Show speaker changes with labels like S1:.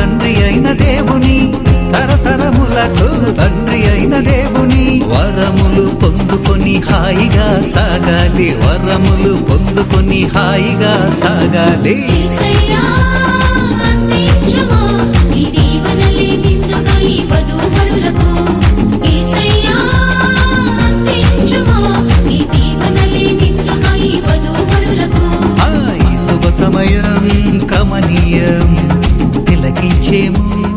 S1: తండ్రి అయిన దేవుని, తరతరములకు తండ్రి అయిన దేవుని వరములు పొందుకొని హాయిగా సాగాలి, వరములు పొందుకొని హాయిగా సాగాలి. సమయం కమనీయం తిలకించేము.